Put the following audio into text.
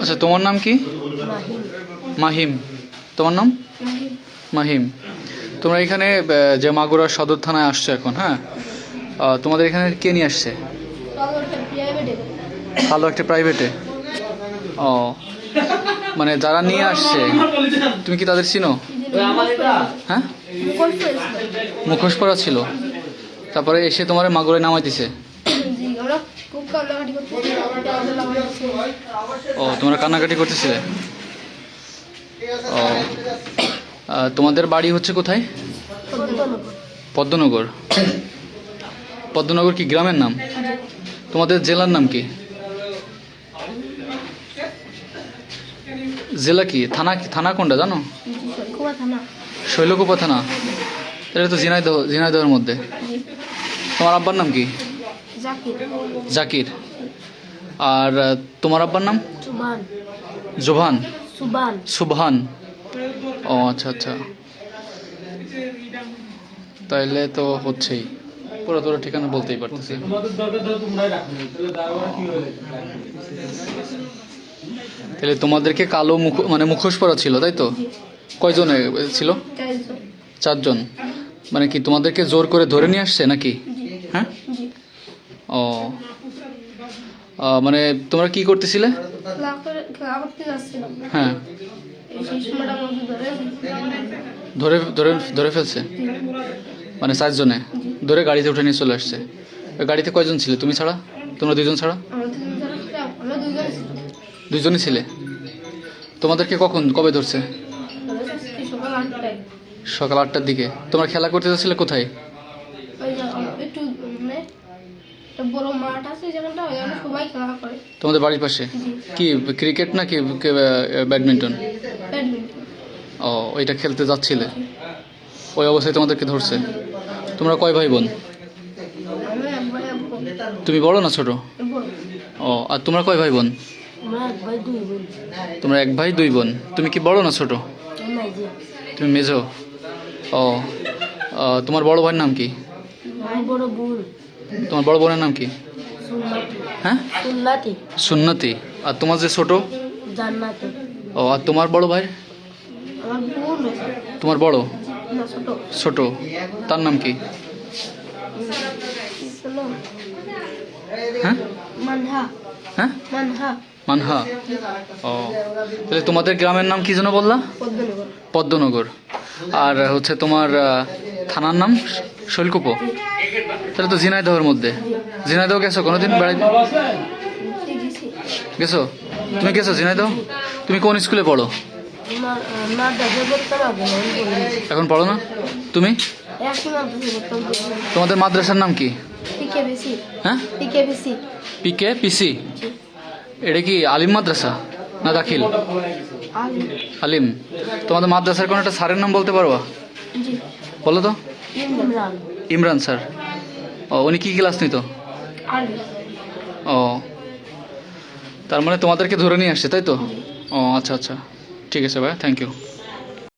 আচ্ছা, তোমার নাম কি? মাহিম। তোমার নাম? মাহিম। তোমরা এখানে যে মাগুরা সদর থানায় আসছো এখন, হ্যাঁ, তোমাদের এখানে কে নিয়ে আসছে? ভালো একটা প্রাইভেটে। ও, মানে যারা নিয়ে আসছে তুমি কি তাদের চিনো? হ্যাঁ, মুখোশ পরা ছিল, তারপরে এসে তোমার মাগুরায় নামাই দিছে। ও, তোমরা কান্নাকাটি করতেছিলে। ও, তোমাদের বাড়ি হচ্ছে কোথায়? পদ্মনগর। পদ্মনগর কি গ্রামের নাম? তোমাদের জেলার নাম কি? জেলা কি? থানা কি? থানা কোনটা জানো? শৈলকুপা থানা। এটা তো ঝিনাইদহ, ঝিনাইদহের মধ্যে। তোমার আব্বার নাম কি? জাকির। আর তোমার আব্বার নাম? জোভান। সুবহান। ও আচ্ছা আচ্ছা, তাইলে তো হচ্ছেই। পুরো তোর ঠিকানা বলতেই পারতেছি। তাহলে তোমাদেরকে কালো মানে মুখোশ পরা ছিল, তাই তো? কয়জন ছিল? 4 জন। মানে কি তোমাদেরকে জোর করে ধরে নিয়ে আসছে নাকি? হ্যাঁ। ও, মানে তোমরা কি করতেছিলে? হ্যাঁ, ধরে ধরে ধরে ফেলছে। মানে 4 জনে ধরে গাড়িতে উঠে নিয়ে চলে আসছে। গাড়িতে কয়জন ছিলে তুমি ছাড়া? তোমরা 2 জন ছাড়া? 2 জনই ছিলে। তোমাদেরকে কবে ধরছে? সকাল 8টার দিকে। তোমরা খেলা করতে যাচ্ছিলে কোথায়? তোমাদের বাড়ির পাশে। কি ক্রিকেট না কি ব্যাডমিন্টন? ও, ওইটা খেলতে যাচ্ছিলে, ওই অবস্থায় তোমাদেরকে ধরছে। তোমরা কয় ভাই বোন? তুমি বড় না ছোট? ও, আর তোমরা কয় ভাই বোন? তোমরা 1 ভাই 2 বোন। তুমি কি বড় না ছোট? তুমি মেজো। ও, তোমার বড় ভাইয়ের নাম কি? তোমার বড় বোনের নাম কি? হ্যাঁ, সুন্নতি। আর তোমার যে ছোট? ও, আর তোমার বড় ভাই? তোমার বড়? ছোট, তার নাম কি? হ্যাঁ হ্যাঁ, মানহা। ও, তাহলে তোমাদের গ্রামের নাম কি যেন বললা? পদ্মনগর। আর হচ্ছে তোমার থানার নাম শৈলকুপো। তাহলে তো ঝিনাইদহের মধ্যে। ঝিনাইদহ গেছো কোনোদিন বেড়াইতে? গেছো? তুমি গেছো ঝিনাইদহ? তুমি কোন স্কুলে পড়ো? এখন পড়ো না তুমি? তোমাদের মাদ্রাসার নাম কি? হ্যাঁ, পিকে। এটা কি আলিম মাদ্রাসা না দাখিল? আলিম। তোমাদের মাদ্রাসার কোন একটা স্যারের নাম বলতে পারবা? বলো তো। ইমরান স্যার। ও, উনি কি ক্লাস নিত? ও, তার মানে তোমাদেরকে ধরে নিয়ে আসছে, তাই তো? ও আচ্ছা আচ্ছা, ঠিক আছে ভাই, থ্যাংক ইউ।